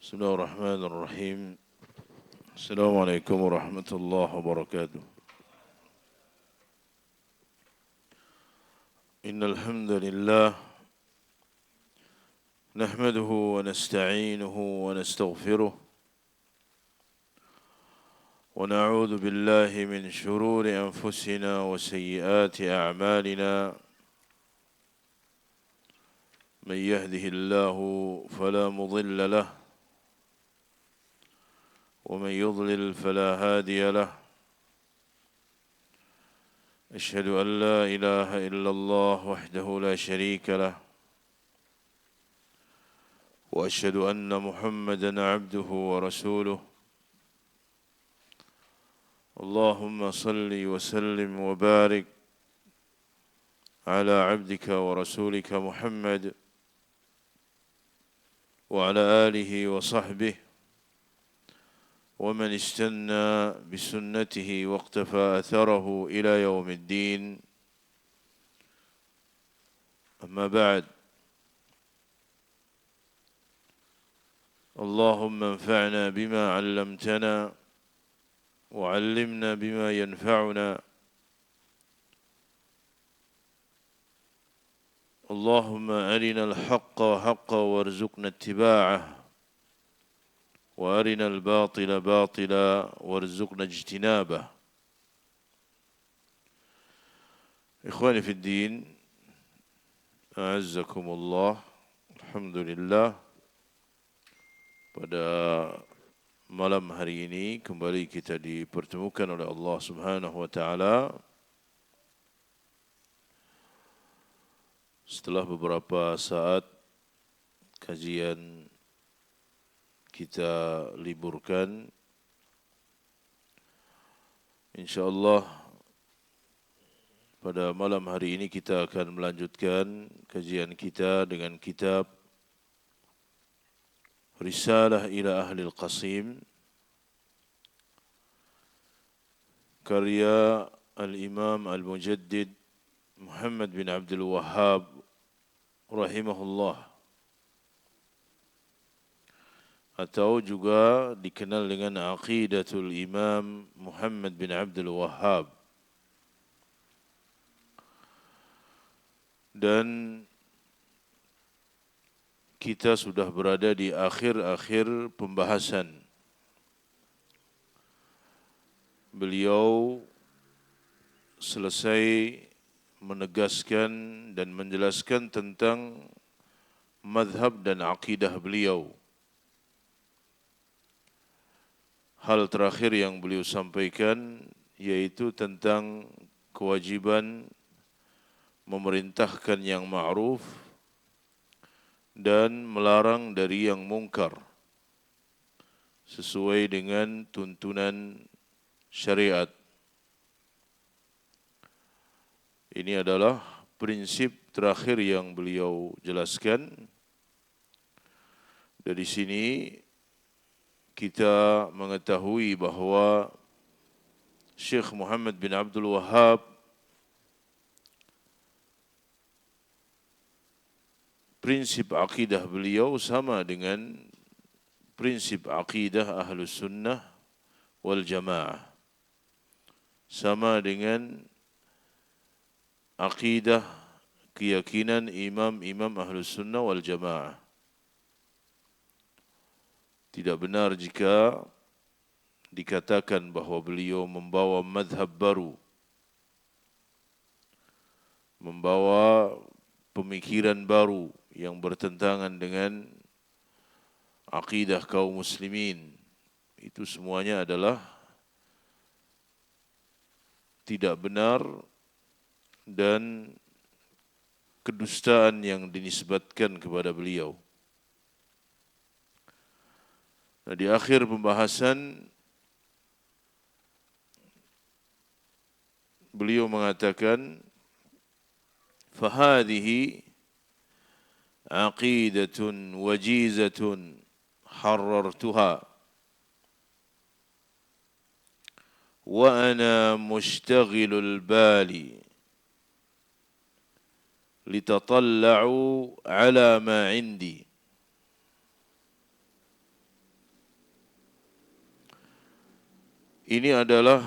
بسم الله الرحمن الرحيم. السلام عليكم ورحمة الله وبركاته. إن الحمد لله نحمده ونستعينه ونستغفره ونعوذ بالله من شرور أنفسنا وسيئات أعمالنا. من يهده الله فلا مضل له ومن يضلل فلا هادي له. أشهد أن لا إله إلا الله وحده لا شريك له وأشهد أن محمدًا عبده ورسوله. اللهم صل وسلم وبارك على عبدك ورسولك محمد وعلى آله وصحبه ومن استنى بسنته واقتفى أثره إلى يوم الدين. أما بعد، اللهم انفعنا بما علمتنا وعلمنا بما ينفعنا. اللهم أرنا الحق حقا وارزقنا اتباعه وأرنا الباطل باطلا وارزقنا اجتنابه. إخواني في الدين، أعزكم الله. Alhamdulillah, pada malam hari ini kembali kita dipertemukan oleh Allah Subhanahu wa taala setelah beberapa saat kajian kita liburkan. InsyaAllah pada malam hari ini kita akan melanjutkan kajian kita dengan kitab Risalah ila Ahlil Qasim, karya Al-Imam Al-Mujaddid Muhammad bin Abdul Wahhab rahimahullah, atau juga dikenal dengan Aqidatul Imam Muhammad bin Abdul Wahhab. Dan kita sudah berada di akhir-akhir pembahasan. Beliau selesai menegaskan dan menjelaskan tentang mazhab dan akidah beliau. Hal terakhir yang beliau sampaikan yaitu tentang kewajiban memerintahkan yang ma'ruf dan melarang dari yang mungkar sesuai dengan tuntunan syariat. Ini adalah prinsip terakhir yang beliau jelaskan. Dari sini kita mengetahui bahawa Syekh Muhammad bin Abdul Wahhab prinsip akidah beliau sama dengan prinsip akidah Ahlus Sunnah wal Jamaah, sama dengan akidah keyakinan imam-imam Ahlus Sunnah wal Jamaah. Tidak benar jika dikatakan bahawa beliau membawa mazhab baru, membawa pemikiran baru yang bertentangan dengan akidah kaum muslimin. Itu semuanya adalah tidak benar dan kedustaan yang dinisbatkan kepada beliau. Nah, di akhir pembahasan beliau mengatakan, فَهَذِهِ عَقِيدَةٌ وَجِيزَةٌ حَرَّرْتُهَا وَأَنَا مُشْتَغِلُ الْبَالِ لِتَطَلَّعُوا عَلَى مَا عِنْدِي. ini adalah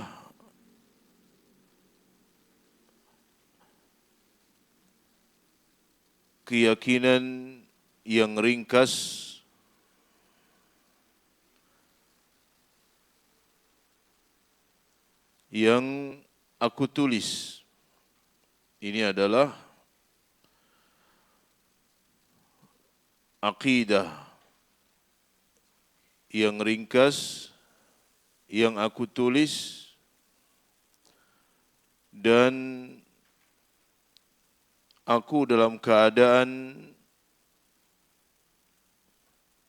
keyakinan yang ringkas yang aku tulis. Ini adalah akidah yang ringkas yang aku tulis dan aku dalam keadaan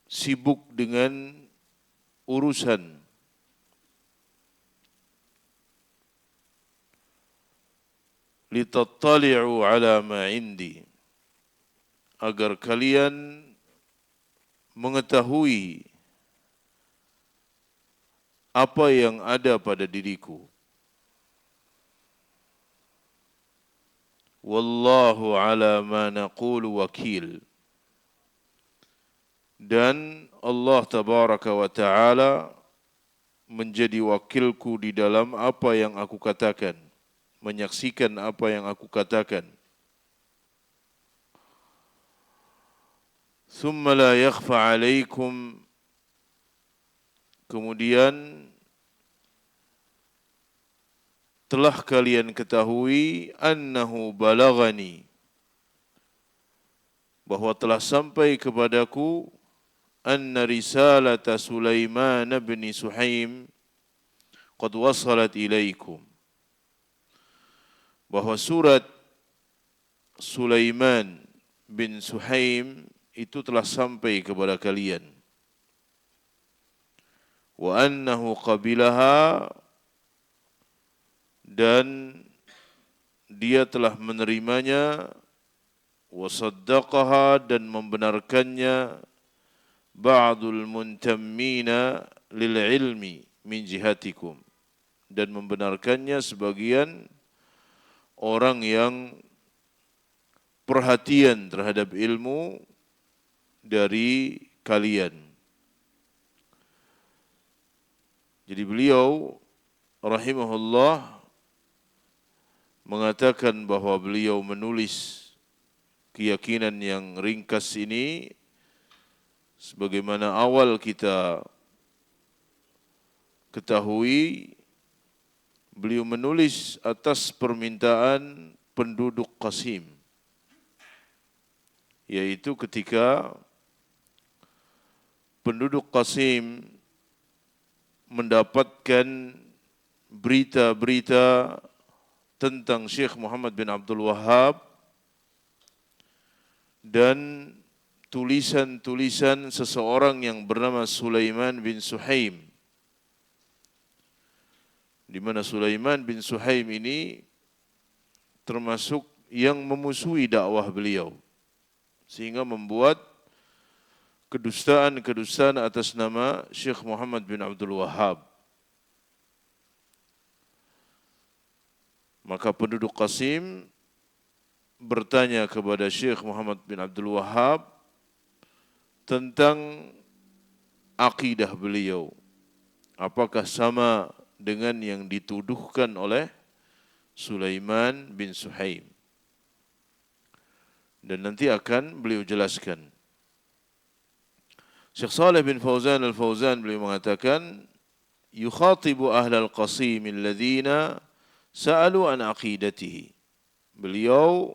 sibuk dengan urusan litattali'u ala ma indi, agar kalian mengetahui apa yang ada pada diriku. Wallahu ala ma naqulu wakil. Dan Allah tabaraka wa ta'ala menjadi wakilku di dalam apa yang aku katakan, menyaksikan apa yang aku katakan. Thumma la yakhfa alaikum, kemudian telah kalian ketahui annahu balagani, bahwa telah sampai kepadaku anna risalata Sulaiman bin Suhaim qad wasalat ilaikum, bahwa surat Sulaiman bin Suhaim itu telah sampai kepada kalian. Wa annahu qabilaha, dan dia telah menerimanya, wa saddaqaha, dan membenarkannya, ba'dul muntammina lil ilmi min jihatikum, dan membenarkannya sebagian orang yang perhatian terhadap ilmu dari kalian. Jadi beliau rahimahullah mengatakan bahwa beliau menulis keyakinan yang ringkas ini sebagaimana awal kita ketahui, beliau menulis atas permintaan penduduk Qasim, yaitu ketika penduduk Qasim mendapatkan berita-berita tentang Syekh Muhammad bin Abdul Wahhab dan tulisan-tulisan seseorang yang bernama Sulaiman bin Suhaim, di mana Sulaiman bin Suhaim ini termasuk yang memusuhi dakwah beliau, sehingga membuat kedustaan-kedustaan atas nama Syekh Muhammad bin Abdul Wahhab. Maka penduduk Qasim bertanya kepada Syekh Muhammad bin Abdul Wahhab tentang akidah beliau, apakah sama dengan yang dituduhkan oleh Sulaiman bin Suhaim. Dan nanti akan beliau jelaskan. Syekh Saleh bin Fauzan al-Fauzan beliau mengatakan, yukhatibu ahlal Qasim alladhina sa'alu an aqidatihi. Beliau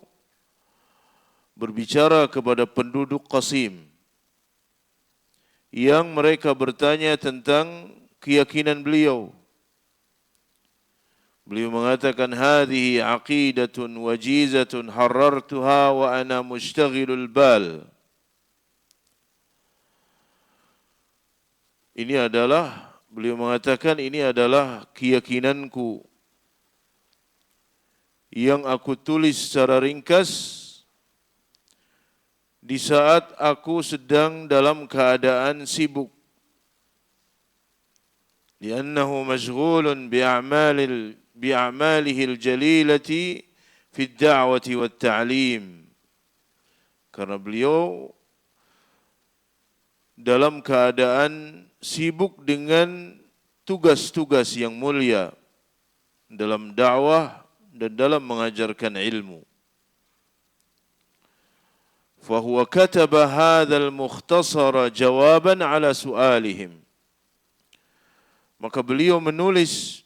berbicara kepada penduduk Qasim yang mereka bertanya tentang keyakinan beliau. Beliau mengatakan, hadhihi aqidatun wajizatun harartuha wa ana mushtaghilul bal. Ini adalah, beliau mengatakan, ini adalah keyakinanku yang aku tulis secara ringkas di saat aku sedang dalam keadaan sibuk. Liannahu mashghulun bi'amalihi al-jalilati fi ad-da'wati wa at-ta'lim. Karena beliau dalam keadaan sibuk dengan tugas-tugas yang mulia dalam dakwah dan dalam mengajarkan ilmu. فهو كتب هذا المختصر جوابا على سؤالهم. Maka beliau menulis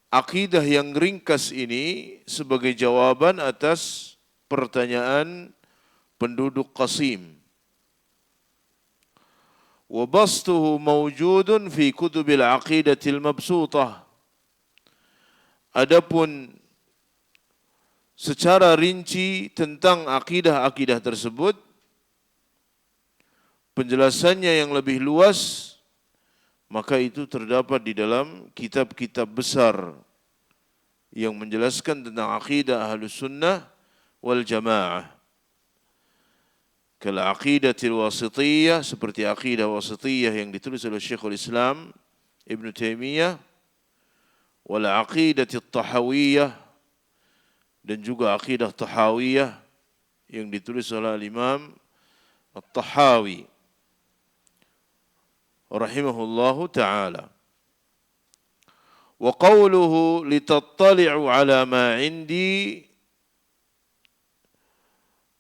akidah yang ringkas ini sebagai jawaban atas pertanyaan penduduk Qasim. وبسطه موجود في كتب العقيدة المبسوطة. Adapun secara rinci tentang akidah-akidah tersebut, penjelasannya yang lebih luas, maka itu terdapat di dalam kitab-kitab besar yang menjelaskan tentang akidah Ahlus Sunnah wal Jamaah. Kal aqidatil wasitiyah, seperti akidah wasitiyah yang ditulis oleh Syekhul Islam Ibn Taimiyah, wal aqidatit tahawiyah, dan juga akidah tahawiyah yang ditulis oleh Imam At-Tahawi rahimahullahu ta'ala. Wa qawluhu litattali'u ala ma indi,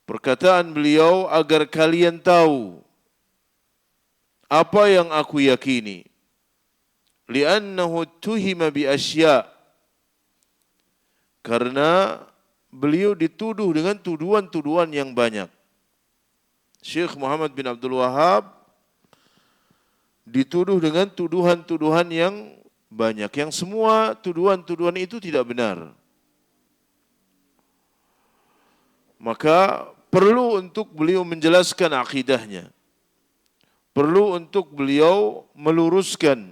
perkataan beliau agar kalian tahu apa yang aku yakini. Li'annahu tuhima bi asya', karena beliau dituduh dengan tuduhan-tuduhan yang banyak. Syekh Muhammad bin Abdul Wahhab dituduh dengan tuduhan-tuduhan yang banyak, yang semua tuduhan-tuduhan itu tidak benar. Maka perlu untuk beliau menjelaskan akidahnya, perlu untuk beliau meluruskan.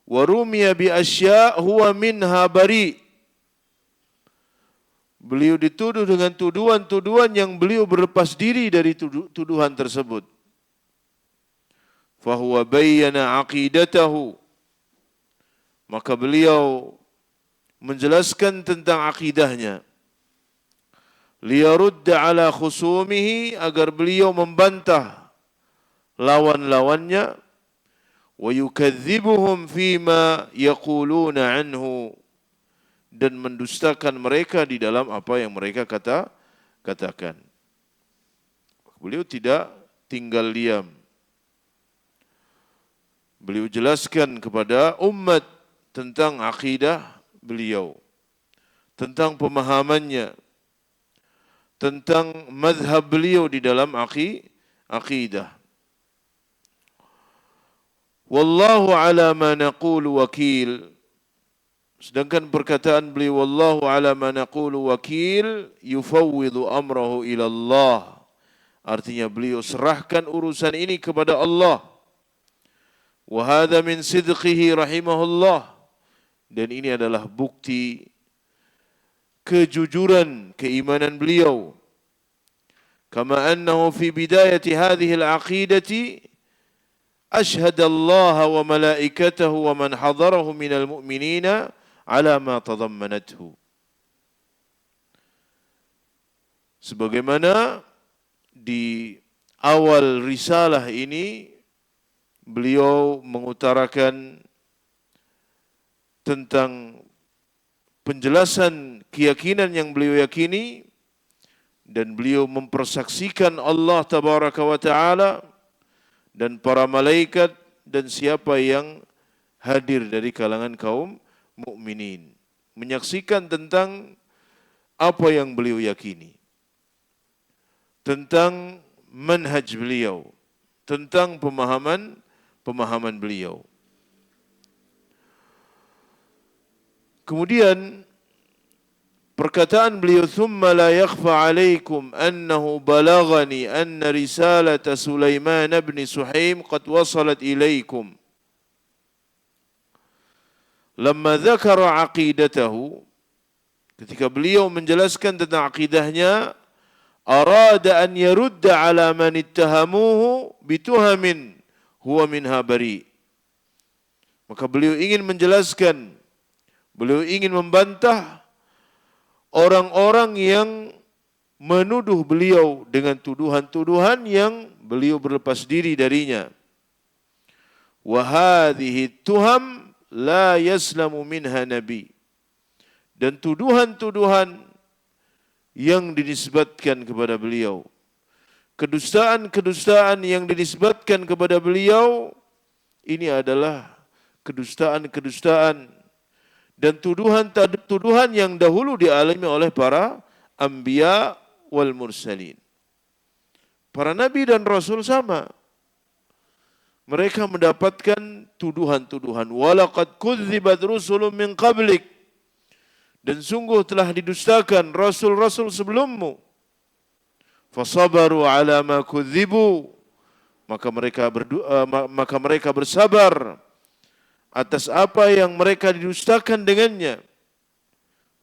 Wa rumiya bi asya' huwa minha bari'. Beliau dituduh dengan tuduhan-tuduhan yang beliau berlepas diri dari tuduhan tersebut. Fahuwa bayyana aqidatahu, maka beliau menjelaskan tentang akidahnya. Liyarudda ala khusumihi, agar beliau membantah lawan-lawannya. Wa yukadzibuhum fima yaquluna anhu, dan mendustakan mereka di dalam apa yang mereka katakan. Beliau tidak tinggal diam. Beliau jelaskan kepada umat tentang akidah beliau, tentang pemahamannya, tentang mazhab beliau di dalam akidah. Wallahu ala ma naqulu wakil. Sedangkan perkataan beliau wallahu ala ma naqulu wakil, yufawwidu amrahu ila Allah, artinya beliau serahkan urusan ini kepada Allah. Wa hadha min sidqihi rahimahullah, dan ini adalah bukti kejujuran keimanan beliau. Kama annahu fi bidayati hadhihi al-aqidati ashhada Allah wa malaikatahu wa man hadarahu minal mu'minina ala ma tadammanathu. Sebagaimana di awal risalah ini beliau mengutarakan tentang penjelasan keyakinan yang beliau yakini, dan beliau mempersaksikan Allah tabaraka wa ta'ala dan para malaikat dan siapa yang hadir dari kalangan kaum mukminin, menyaksikan tentang apa yang beliau yakini, tentang manhaj beliau, tentang pemahaman beliau. Kemudian perkataan beliau, thumma la yakhfa alaikum annahu balagani anna risalata Sulaiman bin Suhaim qad wasalat ilaikum. Lamma dzakara aqidatahu, ketika beliau menjelaskan tentang akidahnya, arada an yarudda ala man ittahamuhu bituhamin huwa minha bari. Maka beliau ingin menjelaskan, beliau ingin membantah orang-orang yang menuduh beliau dengan tuduhan-tuduhan yang beliau berlepas diri darinya. Wa hadhihi tuham la yaslamu minha nabi. Dan tuduhan-tuduhan yang dinisbatkan kepada beliau, kedustaan-kedustaan yang dinisbatkan kepada beliau, ini adalah kedustaan-kedustaan dan tuduhan yang dahulu dialami oleh para anbiya wal mursalin. Para nabi dan rasul sama. Mereka mendapatkan tuduhan-tuduhan. Walaqad kudzibat rusulun min qablik. Dan sungguh telah didustakan rasul-rasul sebelummu. Fasabaru ala ma kudzibu. Maka mereka bersabar atas apa yang mereka didustakan dengannya.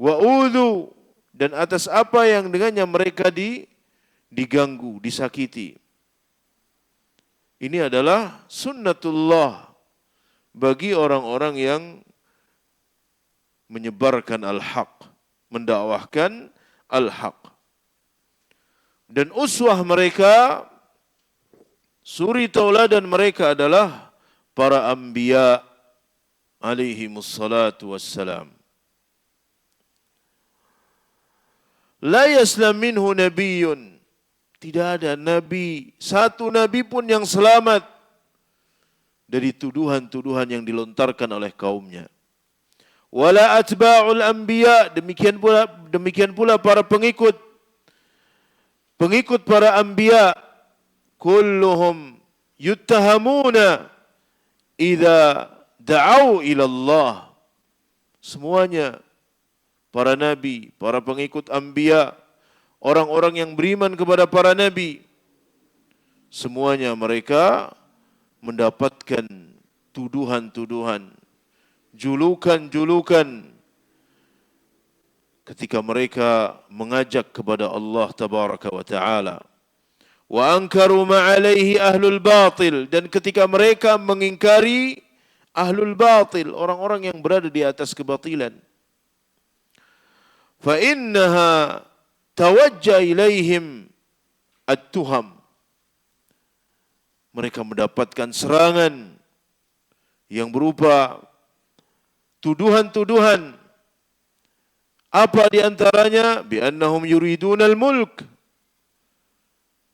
Wa udhu, dan atas apa yang dengannya mereka diganggu, disakiti. Ini adalah sunnatullah bagi orang-orang yang menyebarkan al-haq, mendakwahkan al-haq. Dan uswah mereka, suri tauladan mereka adalah para anbiya alaihimus salatu wassalam. La yaslam minhu nabiyyun. Tidak ada nabi, satu nabi pun yang selamat dari tuduhan-tuduhan yang dilontarkan oleh kaumnya. Wala atba'ul anbiya, demikian pula para pengikut para anbiya, kulluhum yuttahamuna idza da'au ila Allah. Semuanya para nabi, para pengikut anbiya, orang-orang yang beriman kepada para nabi, semuanya mereka mendapatkan tuduhan-tuduhan, julukan-julukan ketika mereka mengajak kepada Allah tabaraka wa ta'ala. Wa ankaru ma'alaihi ahlul batil, dan ketika mereka mengingkari ahlul batil, orang-orang yang berada di atas kebatilan. Fa innaha tawajjah ilaihim at-tuham. Mereka mendapatkan serangan yang berupa tuduhan-tuduhan. Apa di antaranya? Bi annahum yuridunal mulk.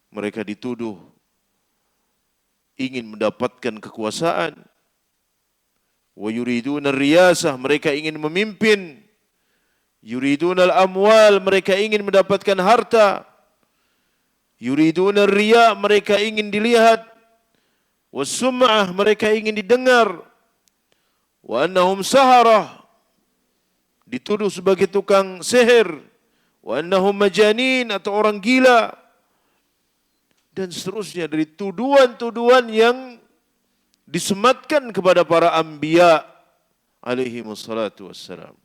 Mereka dituduh ingin mendapatkan kekuasaan. Wa yuridunal riyasah, mereka ingin memimpin. Yuridunal amwal, mereka ingin mendapatkan harta. Yuridunal riya, mereka ingin dilihat. Wassum'ah, mereka ingin didengar. Wa annahum saharah, dituduh sebagai tukang sihir. Wa annahum majanin, atau orang gila. Dan seterusnya dari tuduhan-tuduhan yang disematkan kepada para anbiya alaihi wassalatu wassalam.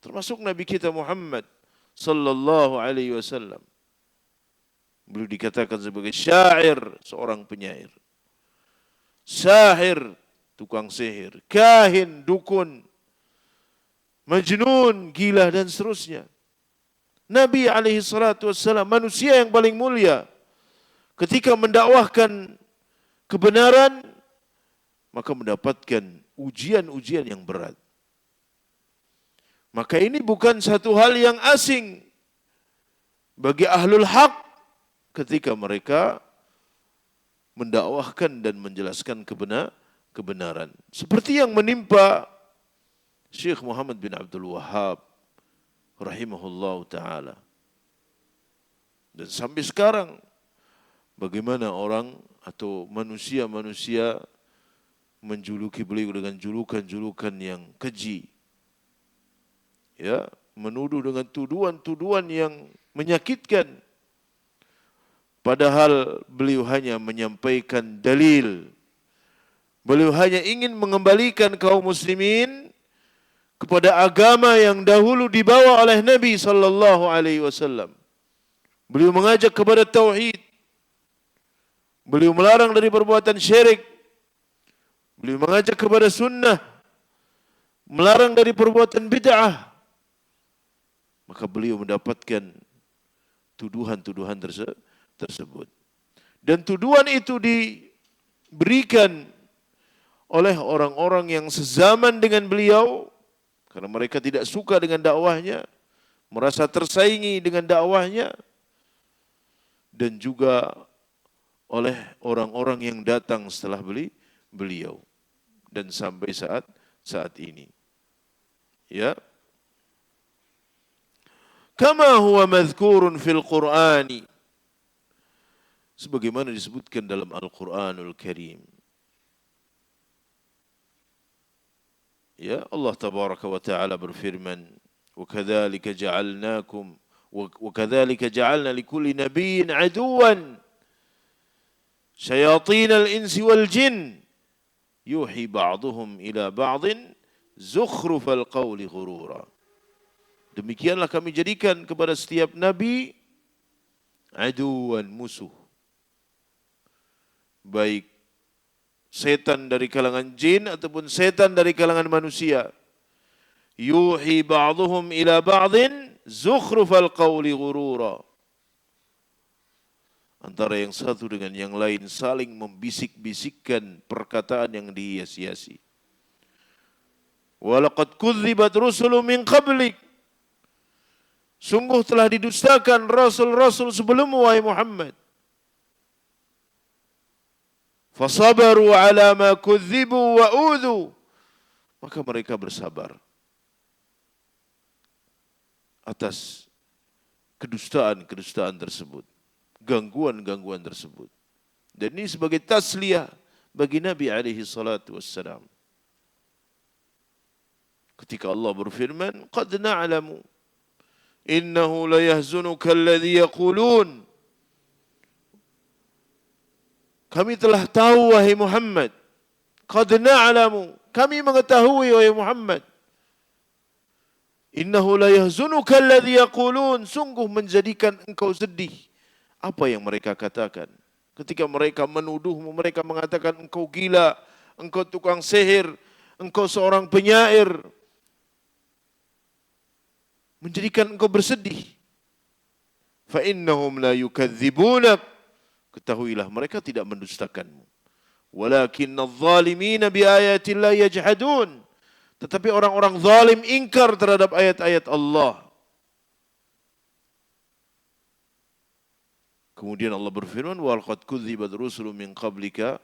Termasuk Nabi kita Muhammad sallallahu alaihi wasallam. Beliau dikatakan sebagai syair, seorang penyair. Sahir, tukang sihir. Kahin, dukun. Majnun, gila, dan seterusnya. Nabi alaihi salatu wassalam, manusia yang paling mulia, ketika mendakwahkan kebenaran, maka mendapatkan ujian-ujian yang berat. Maka ini bukan satu hal yang asing bagi ahlul haq ketika mereka mendakwahkan dan menjelaskan kebenaran. Seperti yang menimpa Syekh Muhammad bin Abdul Wahhab rahimahullah ta'ala. Dan sampai sekarang, bagaimana orang atau manusia-manusia menjuluki beliau dengan julukan-julukan yang keji. Ya, menuduh dengan tuduhan-tuduhan yang menyakitkan. Padahal beliau hanya menyampaikan dalil. Beliau hanya ingin mengembalikan kaum muslimin kepada agama yang dahulu dibawa oleh Nabi sallallahu alaihi wasallam. Beliau mengajak kepada tauhid. Beliau melarang dari perbuatan syirik. Beliau mengajak kepada sunnah. Melarang dari perbuatan bid'ah. Maka beliau mendapatkan tuduhan-tuduhan tersebut. Dan tuduhan itu diberikan oleh orang-orang yang sezaman dengan beliau, karena mereka tidak suka dengan dakwahnya, merasa tersaingi dengan dakwahnya, dan juga oleh orang-orang yang datang setelah beliau dan sampai saat ini. Ya. Kama huwa madhkurun fil Qur'ani, sebagaimana disebutkan dalam Al-Qur'anul Karim. Ya, Allah tabaraka wa taala berfirman, "Wa kadzalika ja'alnakum wa kadzalika ja'alna likulli nabiyyin aduwan syayatinal insi wal jin yuhi ba'duhum ila ba'din zukhrufal qawli ghurura." Demikianlah kami jadikan kepada setiap nabi aduan, musuh. Baik setan dari kalangan jin ataupun setan dari kalangan manusia. Yuhi ba'duhum ila ba'din zukhrufal qawli ghurura. Antara yang satu dengan yang lain saling membisik-bisikkan perkataan yang dihias-hiasi. Walaqad kudzibat rusulun min qablik. Sungguh telah didustakan rasul-rasul sebelummu, wahai Muhammad. Fasabaru ala ma kudzibu wa udhu. Maka mereka bersabar atas kedustaan-kedustaan tersebut, gangguan-gangguan tersebut. Dan ini sebagai tasliyah bagi Nabi alaihi salatu wassalam. Ketika Allah berfirman, "Qad na'lamu innahu la yahzunuka alladhi yaqulun." Kami telah tahu, wahai Muhammad. Qad na'lamu, kami mengetahui, wahai Muhammad. Innahu la yahzunuka alladhi yaqulun, sungguh menjadikan engkau sedih apa yang mereka katakan. Ketika mereka menuduhmu, mereka mengatakan engkau gila, engkau tukang sihir, engkau seorang penyair. Menjadikan engkau bersedih. Fa innahum la yukadzibunak, ketahuilah mereka tidak mendustakanmu. Walakinnadh zalimina bi ayatillahi yajhadun, tetapi orang-orang zalim ingkar terhadap ayat-ayat Allah. Kemudian Allah berfirman, wa laqad kudzibat rusulun min qablika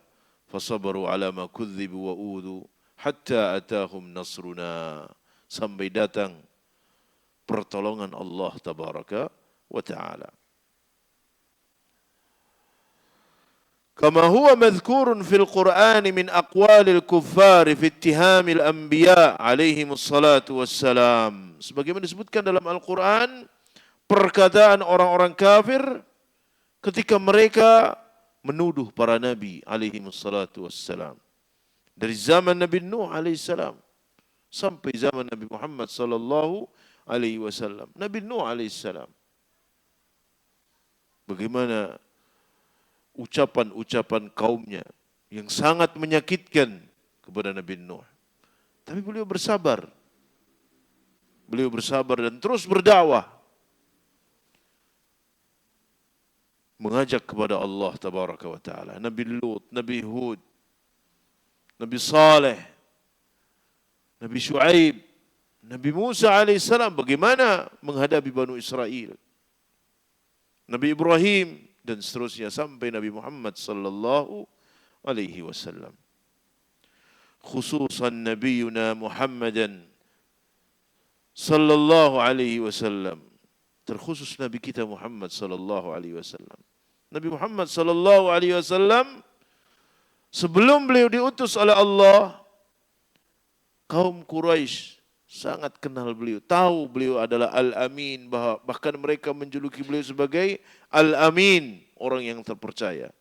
fasabaru ala ma kudzibu wa udhu hatta atahum nasruna, sampai datang pertolongan Allah tabaraka wa ta'ala. Kama huwa madhkurun fil Qur'an min aqwalil kuffar fi ittihamil anbiya alaihimus salatu wassalam. Sebagaimana disebutkan dalam Al-Quran, perkataan orang-orang kafir ketika mereka menuduh para nabi alaihimus salatu wassalam. Dari zaman Nabi Nuh alaihissalam sampai zaman Nabi Muhammad sallallahu alaihi wasallam. Nabi Nuh alaihissalam, bagaimana ucapan-ucapan kaumnya yang sangat menyakitkan kepada Nabi Nuh. Tapi beliau bersabar. Beliau bersabar dan terus berdakwah, mengajak kepada Allah tabaraka wa taala. Nabi Lut, Nabi Hud, Nabi Saleh, Nabi Shu'aib, Nabi Musa alaihissalam bagaimana menghadapi Banu Israel, Nabi Ibrahim, dan seterusnya sampai Nabi Muhammad sallallahu alaihi wasallam. Khususan Nabiyuna Muhammadan sallallahu alaihi wasallam, terkhusus Nabi kita Muhammad sallallahu alaihi wasallam. Nabi Muhammad sallallahu alaihi wasallam sebelum beliau diutus oleh Allah, kaum Quraisy sangat kenal beliau, tahu beliau adalah Al-Amin, bahkan mereka menjuluki beliau sebagai Al-Amin, orang yang terpercaya.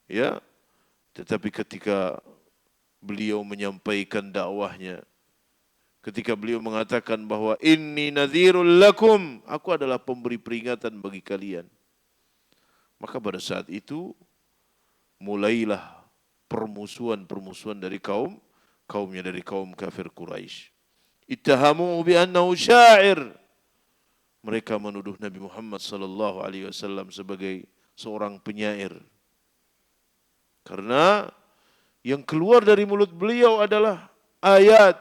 Ya, tetapi ketika beliau menyampaikan dakwahnya, ketika beliau mengatakan bahwa inni nadhirul lakum, aku adalah pemberi peringatan bagi kalian, maka pada saat itu mulailah permusuhan dari kaumnya, dari kaum kafir Quraisy. Ittahamu bi annahu syair. Mereka menuduh Nabi Muhammad sallallahu alaihi wasallam sebagai seorang penyair. Karena yang keluar dari mulut beliau adalah ayat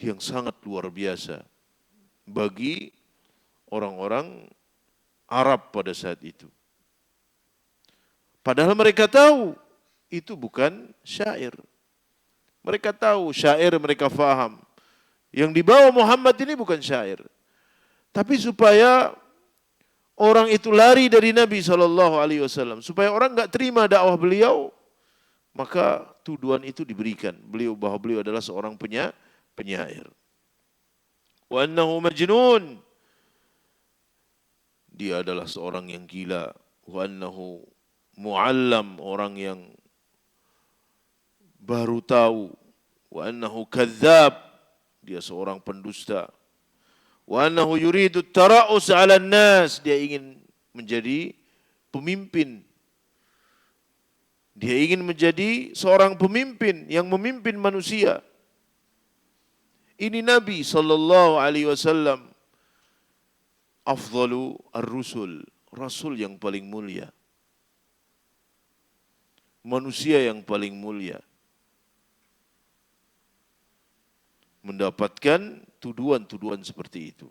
yang sangat luar biasa bagi orang-orang Arab pada saat itu. Padahal mereka tahu itu bukan syair. Mereka tahu syair, mereka faham. Yang dibawa Muhammad ini bukan syair. Tapi supaya orang itu lari dari Nabi SAW, supaya orang nggak terima dakwah beliau, maka tuduhan itu diberikan. Bahwa beliau adalah seorang penyair. Wa annahu majnun. Dia adalah seorang yang gila. Wa annahu mu'allam, orang yang baru tahu. Wa annahu kadzdzab, dia seorang pendusta. Wa annahu yuridu tara'us 'alan nas, dia ingin menjadi pemimpin. Dia ingin menjadi seorang pemimpin yang memimpin manusia. Ini Nabi sallallahu alaihi wasallam, afdalu ar-rusul, rasul yang paling mulia. Manusia yang paling mulia mendapatkan tuduhan-tuduhan seperti itu.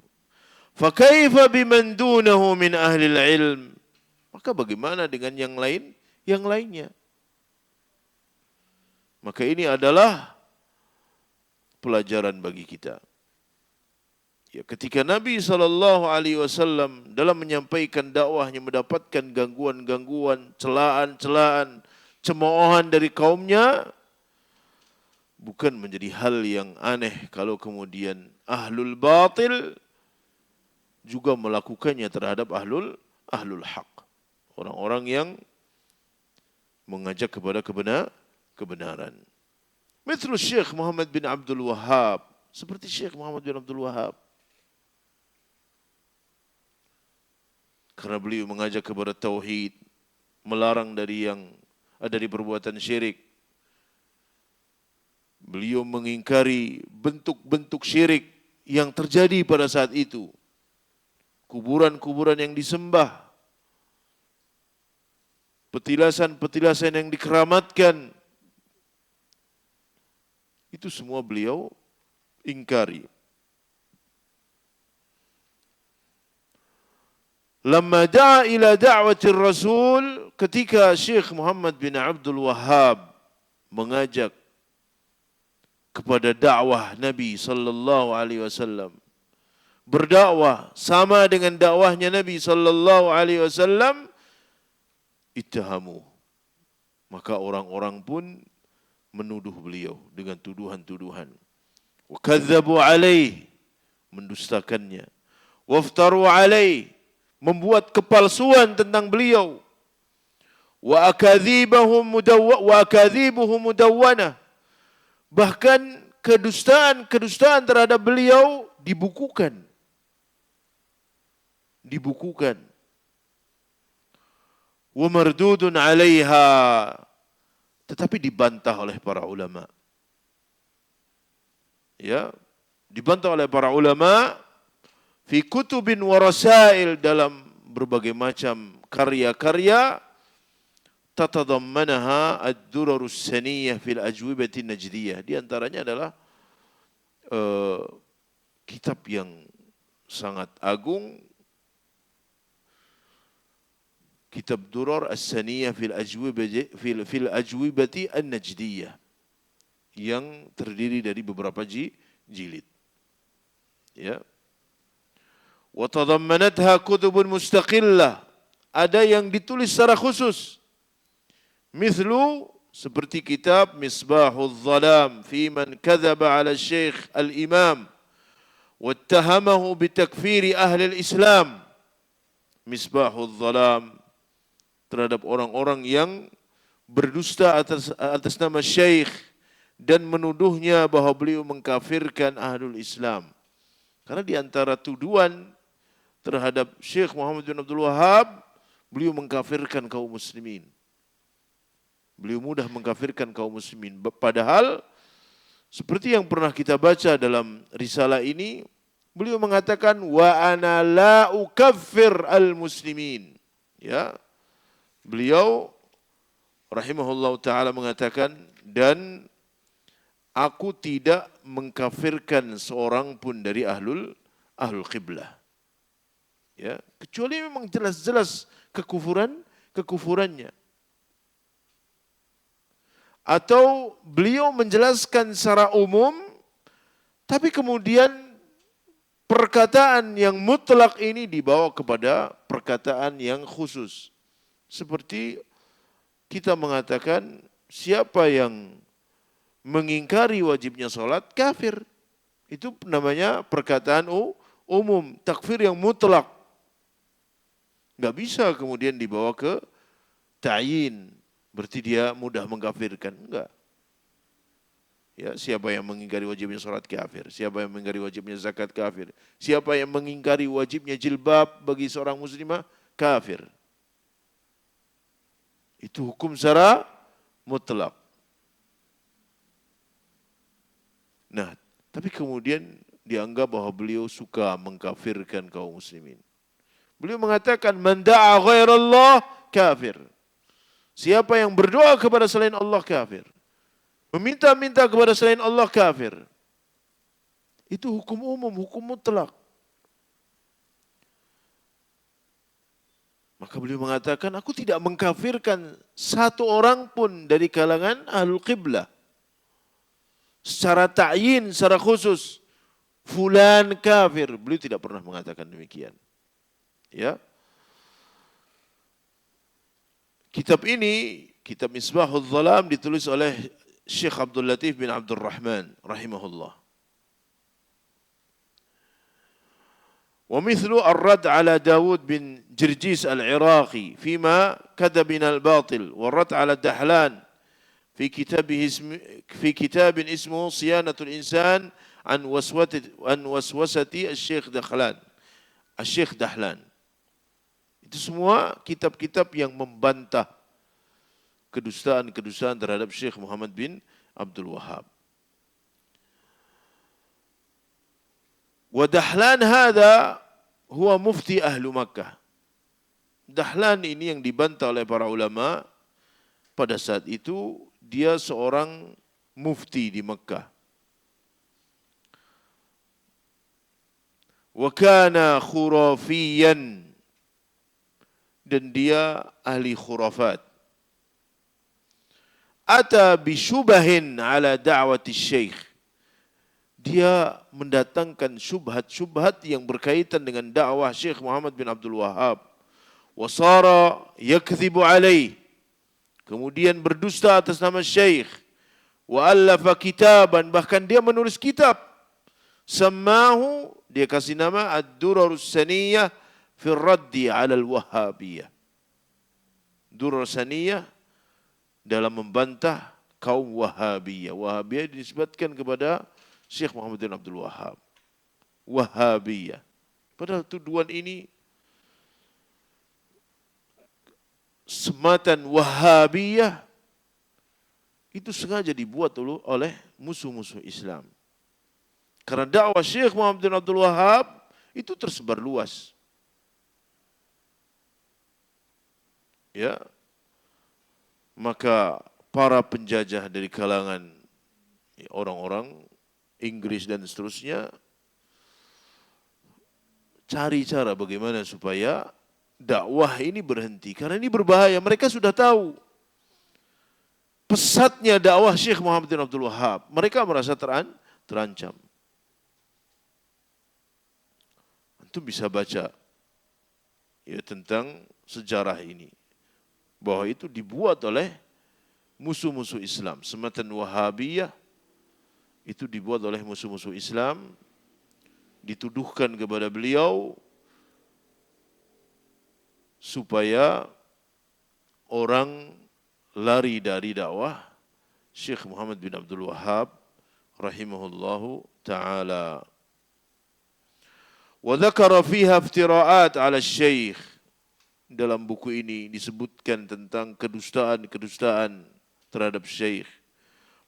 Fakaifa biman dunahu min ahli ilm? Maka bagaimana dengan yang lainnya? Maka ini adalah pelajaran bagi kita. Ya, ketika Nabi SAW dalam menyampaikan dakwahnya mendapatkan gangguan-gangguan, celaan-celaan, cemoohan dari kaumnya, bukan menjadi hal yang aneh kalau kemudian ahlul batil juga melakukannya terhadap ahlul haq. Orang-orang yang mengajak kepada kebenaran. Mithlu Syekh Muhammad bin Abdul Wahhab, seperti Syekh Muhammad bin Abdul Wahhab. Karena beliau mengajak kepada tauhid, melarang dari perbuatan syirik. Beliau mengingkari bentuk-bentuk syirik yang terjadi pada saat itu. Kuburan-kuburan yang disembah, petilasan-petilasan yang dikeramatkan, itu semua beliau ingkari. Lamma da'a ila da'wati Rasul, ketika Syekh Muhammad bin Abdul Wahhab mengajak kepada dakwah Nabi sallallahu alaihi wasallam, berdakwah sama dengan dakwahnya Nabi sallallahu alaihi wasallam, ittahamu, maka orang-orang pun menuduh beliau dengan tuduhan-tuduhan. Wa kadzdzabu alaihi, mendustakannya. Waftaru alaihi, membuat kepalsuan tentang beliau. Wa akadzibuhum mudawwanah, bahkan kedustaan terhadap beliau dibukukan. Wa mardudun 'alaiha, tetapi dibantah oleh para ulama. Ya, dibantah oleh para ulama fi kutubin wa rasail, dalam berbagai macam karya-karya, tatadammanaha ad-durarus saniyah fil ajwibati najdiyah. Di antaranya adalah kitab yang sangat agung, kitab Durar As-Saniyah fil Ajwibati An-Najdiyah, yang terdiri dari beberapa jilid. Ya. Wa tadammanatha kutubun mustaqillah, ada yang ditulis secara khusus. Mithlu, seperti kitab Misbahul Zalam fi man kadzaba 'ala Syekh Al-Imam wattahamahu bitakfiri ahli al-Islam. Misbahul Zalam, terhadap orang-orang yang berdusta atas nama Syekh dan menuduhnya bahwa beliau mengkafirkan ahlul Islam. Karena di antara tuduhan terhadap Syekh Muhammad bin Abdul Wahhab, beliau mengkafirkan kaum muslimin. Beliau mudah mengkafirkan kaum muslimin. Padahal seperti yang pernah kita baca dalam risalah ini, beliau mengatakan wa ana la ukaffir al muslimin. Ya. Beliau rahimahullah ta'ala mengatakan, dan aku tidak mengkafirkan seorang pun dari ahlul qiblah. Ya, kecuali memang jelas-jelas kekufurannya. Atau beliau menjelaskan secara umum, tapi kemudian perkataan yang mutlak ini dibawa kepada perkataan yang khusus. Seperti kita mengatakan, siapa yang mengingkari wajibnya sholat, kafir. Itu namanya perkataan umum, takfir yang mutlak. Nggak bisa kemudian dibawa ke ta'yin, berarti dia mudah mengkafirkan. Enggak. Ya, siapa yang mengingkari wajibnya sholat, kafir. Siapa yang mengingkari wajibnya zakat, kafir. Siapa yang mengingkari wajibnya jilbab bagi seorang muslimah, kafir. Itu hukum secara mutlak. Nah, tapi kemudian dianggap bahwa beliau suka mengkafirkan kaum muslimin. Beliau mengatakan, man da'a ghairallah kafir. Siapa yang berdoa kepada selain Allah, kafir. Meminta-minta kepada selain Allah, kafir. Itu hukum umum, hukum mutlak. Maka beliau mengatakan, aku tidak mengkafirkan satu orang pun dari kalangan ahlul qiblah. Secara ta'yin, secara khusus. Fulan kafir. Beliau tidak pernah mengatakan demikian. Ya. Kitab ini, kitab Misbahul Dhalam, ditulis oleh Syekh Abdul Latif bin Abdul Rahman rahimahullah. Wa mithlu ar-rad ala Dawud bin Jirjis al-Iraqi fima kadab min al-batil wa rad ala Dahlan fi kitab ismuhu Siyanatul Insan an waswasati al-Syekh Dahlan. Itu semua kitab-kitab yang membantah kedustaan-kedustaan terhadap Syekh Muhammad bin Abdul Wahhab. Wa Dahlan hadha huwa mufti ahlu Makkah. Dahlan ini yang dibantah oleh para ulama pada saat itu, dia seorang mufti di Makkah. Wa kana khurafiyan, dan dia ahli khurafat. Ata bisyubahin ala da'wati syekh. Dia mendatangkan syubhat-syubhat yang berkaitan dengan dakwah Syekh Muhammad bin Abdul Wahhab. Wasara yakzibu alaih. Kemudian berdusta atas nama Syekh. Wa allafa kitaban, bahkan dia menulis kitab. Sammahu, dia kasih nama Ad-Durarus Saniyah fi raddi ala al-Wahhabiyah. Durar Saniyah dalam membantah kaum Wahhabiyah. Wahhabiyah dinisbatkan kepada Syekh Muhammad bin Abdul Wahhab. Wahhabiyah. Padahal tuduhan ini sematan Wahhabiyah itu sengaja dibuat oleh musuh-musuh Islam. Karena dakwah Syekh Muhammad bin Abdul Wahhab itu tersebar luas. Ya, maka para penjajah dari kalangan orang-orang Inggris dan seterusnya cari cara bagaimana supaya dakwah ini berhenti, karena ini berbahaya. Mereka sudah tahu pesatnya dakwah Syekh Muhammad bin Abdul Wahhab. Mereka merasa terancam. Antum bisa baca ya tentang sejarah ini, bahwa itu dibuat oleh musuh-musuh Islam. Sematan Wahhabiyah itu dibuat oleh musuh-musuh Islam, dituduhkan kepada beliau supaya orang lari dari dakwah Syekh Muhammad bin Abdul Wahhab rahimahullahu ta'ala. Wa dzakara fiha iftira'at 'ala syekh. Dalam buku ini disebutkan tentang kedustaan-kedustaan terhadap Syekh.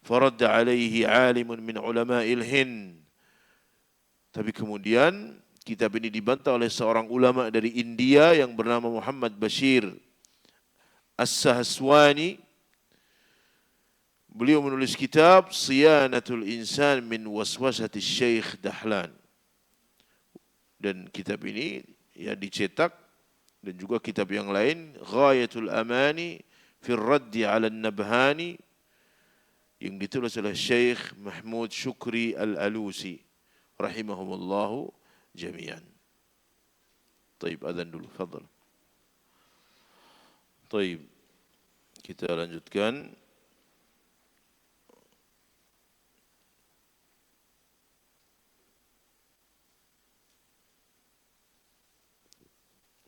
Faradda alaihi alimun min ulama'il Hind. Tapi kemudian kitab ini dibantah oleh seorang ulama dari India yang bernama Muhammad Bashir As-Sahaswani, beliau menulis kitab Siyanatul Insan min Waswasati Syekh Dahlan. Dan kitab ini ya dicetak, dan juga kitab yang lain Ghayatul Amani fi Raddi 'ala An-Nabhani yang ditulis oleh Syekh Mahmud Syukri Al-Alusi rahimahumullahu jami'an. Taib, adzan dulu, fadhal. Taib, kita lanjutkan.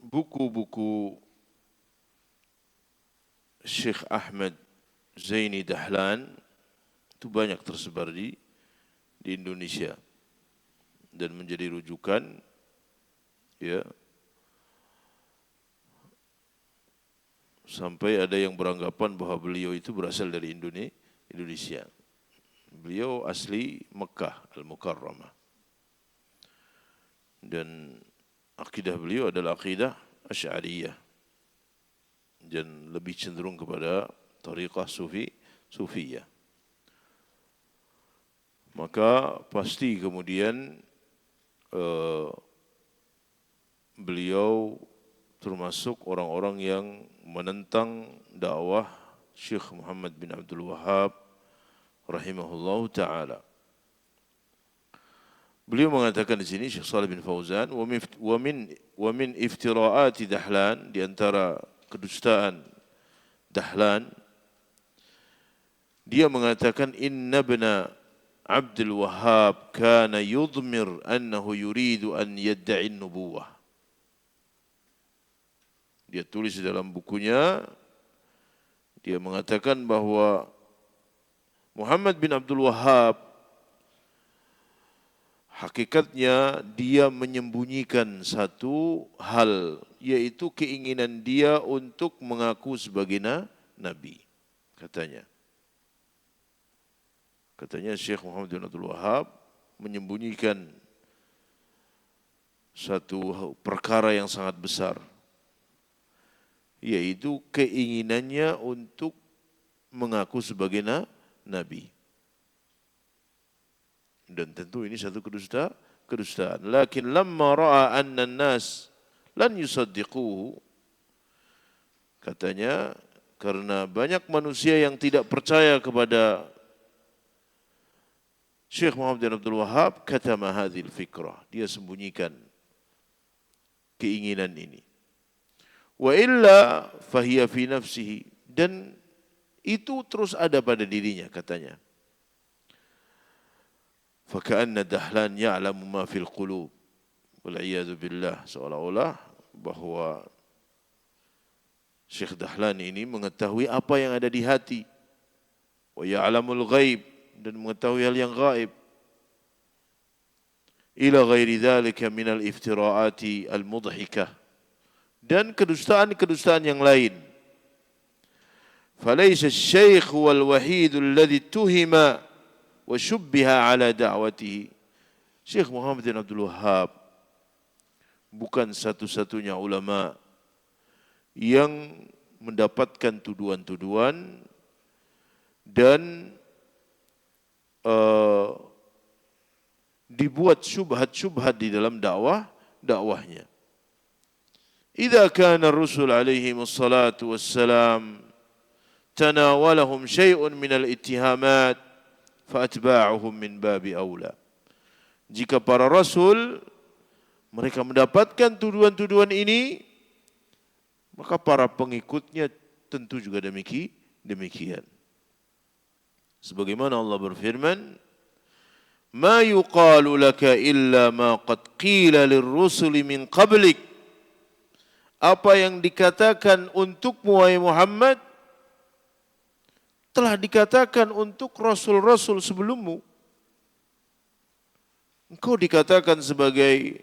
Buku-buku Syekh Ahmad Zaini Dahlan itu banyak tersebar di Indonesia dan menjadi rujukan, ya, sampai ada yang beranggapan bahwa beliau itu berasal dari Indonesia. Beliau asli Mekah Al-Mukarramah, dan akidah beliau adalah akidah Asy'ariyah dan lebih cenderung kepada tariqah Sufiyah. Maka pasti kemudian beliau termasuk orang-orang yang menentang dakwah Syekh Muhammad bin Abdul Wahhab rahimahullahu taala. Beliau mengatakan di sini, Syekh Shalih bin Fauzan, wa min iftira'ati Dahlan, di antara kedustaan Dahlan, dia mengatakan inna ibna Abdul Wahhab kana yudmir annahu yuridu an yadda'i nubuwah. Dia tulis di dalam bukunya, dia mengatakan bahwa Muhammad bin Abdul Wahhab hakikatnya dia menyembunyikan satu hal, yaitu keinginan dia untuk mengaku sebagai nabi, katanya. Katanya Syekh Muhammad bin Abdul Wahhab menyembunyikan satu perkara yang sangat besar, yaitu keinginannya untuk mengaku sebagai nabi. Dan tentu ini satu kedustaan. Lakin lamma ra'a anna an-nas lan yusaddiquhu, katanya karena banyak manusia yang tidak percaya kepada Syekh Muhammad bin Abdul Wahhab, katama hadhil fikrah, dia sembunyikan keinginan ini. Wa illa fahiya fi nafsihi, dan itu terus ada pada dirinya, katanya. Faka'anna Dahlan ya'lamu ma fil qulub, wal iyadu billah, seolah-olah bahwa Syekh Dahlan ini mengetahui apa yang ada di hati. Wa ya'lamul ghaib, dan mengetahui hal yang gaib. Ila ghairi dzalika minal iftira'ati al-mudhikah, dan kedustaan-kedustaan yang lain. Falaysa asy-syaikh wal wahid alladhi tuhima wa syubbiha ala da'watihi. Syekh Muhammad bin Abdul Wahhab bukan satu-satunya ulama yang mendapatkan tuduhan-tuduhan dan dibuat syubhat-syubhat di dalam dakwahnya. Idza kana ar-rusul alaihimus salatu wassalam tanawalahum syai'un minal ittihamat fa atba'uhum min babi aula. Jika para rasul mereka mendapatkan tuduhan-tuduhan ini, maka para pengikutnya tentu juga demikian. Sebagaimana Allah berfirman, "Ma yuqalu laka illa ma qad qila lirrusuli min qablik." Apa yang dikatakan untukmu wahai Muhammad telah dikatakan untuk rasul-rasul sebelummu. Engkau dikatakan sebagai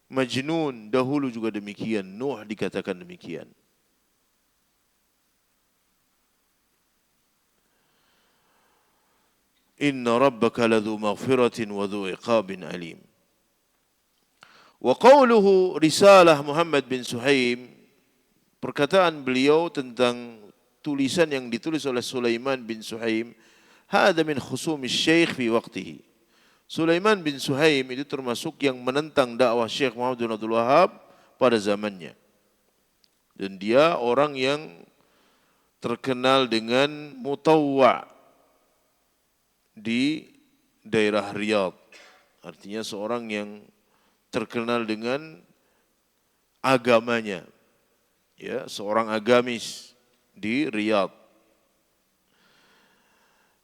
majnun, dahulu juga demikian. Nuh dikatakan demikian. Inna rabbaka ladhu maghfiratin wa dhu iqabin alim. Wa qawluhu risalah Muhammad bin Suhaim, perkataan beliau tentang tulisan yang ditulis oleh Sulaiman bin Suhaim, hada min khusumis syekh fi waqtihi. Sulaiman bin Suhaim itu termasuk yang menentang dakwah Syekh Muhammad bin Abdul Wahab pada zamannya. Dan dia orang yang terkenal dengan mutawwa di daerah Riyadh. Artinya seorang yang terkenal dengan agamanya. Ya, seorang agamis di Riyadh.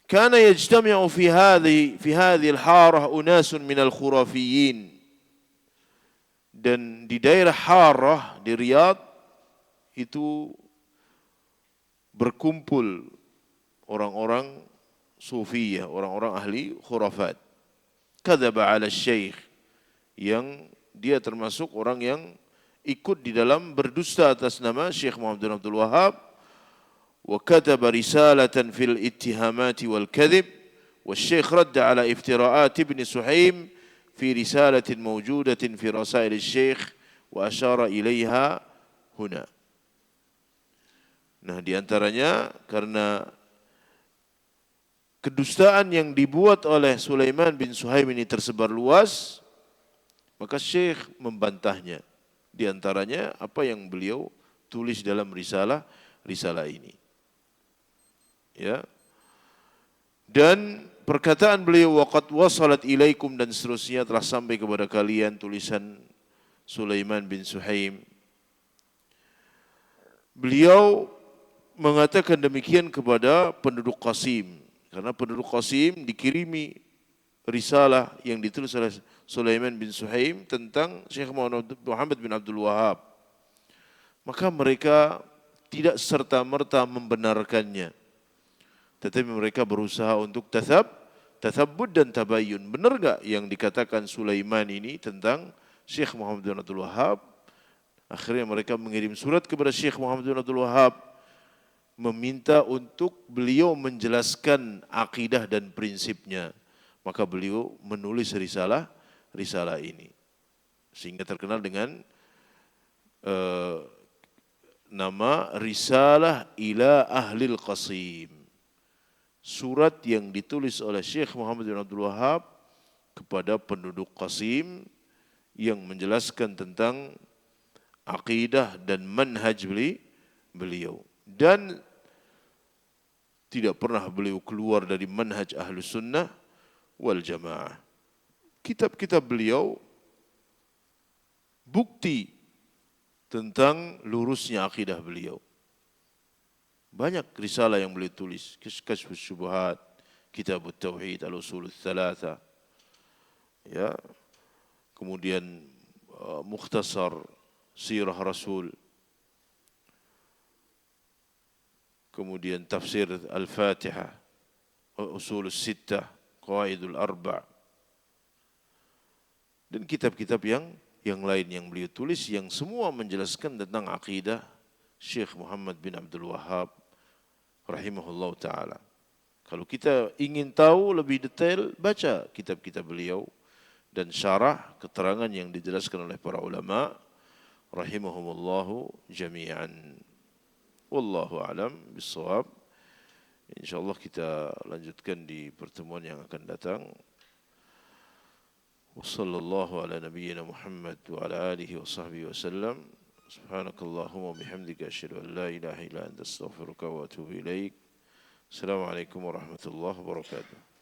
Kana yajtami'u fi hadhihi al-harah unasun min al-khurafiyyin. Dan di daerah Harah di Riyadh itu berkumpul orang-orang sufiyah, orang-orang ahli khurafat. Kadzaba 'ala syekh, yang dia termasuk orang yang ikut di dalam berdusta atas nama Syekh Muhammad bin Abdul Wahab. Wa kataba risalatan fil ittihamati wal kadhib, والشيخ رد على افتراءات ابن سحيم في رسالة موجودة في رسائل الشيخ وأشار إليها هنا. Nah, di antaranya karena kedustaan yang dibuat oleh Sulaiman bin Suhaim ini tersebar luas, maka Syekh membantahnya. Di antaranya apa yang beliau tulis dalam risalah ini. Ya. Dan perkataan beliau waqad wasalat ilaikum, dan seterusnya telah sampai kepada kalian tulisan Sulaiman bin Suhaim. Beliau mengatakan demikian kepada penduduk Qasim, karena penduduk Qasim dikirimi risalah yang ditulis oleh Sulaiman bin Suhaim tentang Syekh Muhammad bin Abdul Wahab. Maka mereka tidak serta-merta membenarkannya, tetapi mereka berusaha untuk tathabbut dan tabayyun. Benar enggak yang dikatakan Sulaiman ini tentang Syekh Muhammad bin Abdul Wahab? Akhirnya mereka mengirim surat kepada Syekh Muhammad bin Abdul Wahab, meminta untuk beliau menjelaskan akidah dan prinsipnya. Maka beliau menulis risalah ini, sehingga terkenal dengan nama Risalah ila Ahlil Qasim. Surat yang ditulis oleh Syekh Muhammad bin Abdul Wahab kepada penduduk Qasim yang menjelaskan tentang akidah dan manhaj beliau. Dan tidak pernah beliau keluar dari manhaj Ahlus Sunnah wal Jamaah. Kitab-kitab beliau bukti tentang lurusnya akidah beliau. Banyak risalah yang beliau tulis, Kashfus Syubhat, Kitabut Tauhid, Al-Usul Tsalatsa. Ya. Kemudian Mukhtasar Sirah Rasul. Kemudian Tafsir Al-Fatihah, Usul Sittah, Qawaidul Arba'. Dan kitab-kitab yang lain yang beliau tulis, yang semua menjelaskan tentang akidah Syekh Muhammad bin Abdul Wahab rahimahullah ta'ala. Kalau kita ingin tahu lebih detail, baca kitab-kitab beliau dan syarah keterangan yang dijelaskan oleh para ulama rahimahumullahu jami'an. Wallahu a'lam bissawab. InsyaAllah kita lanjutkan di pertemuan yang akan datang. Wassallallahu ala nabiyyina Muhammad wa ala alihi wa sahbihi wa sallam. Subhanakallahumma bihamdika asyhadu an la ilaha illa anta astaghfiruka wa atubu ilaik. Assalamualaikum warahmatullahi wabarakatuh.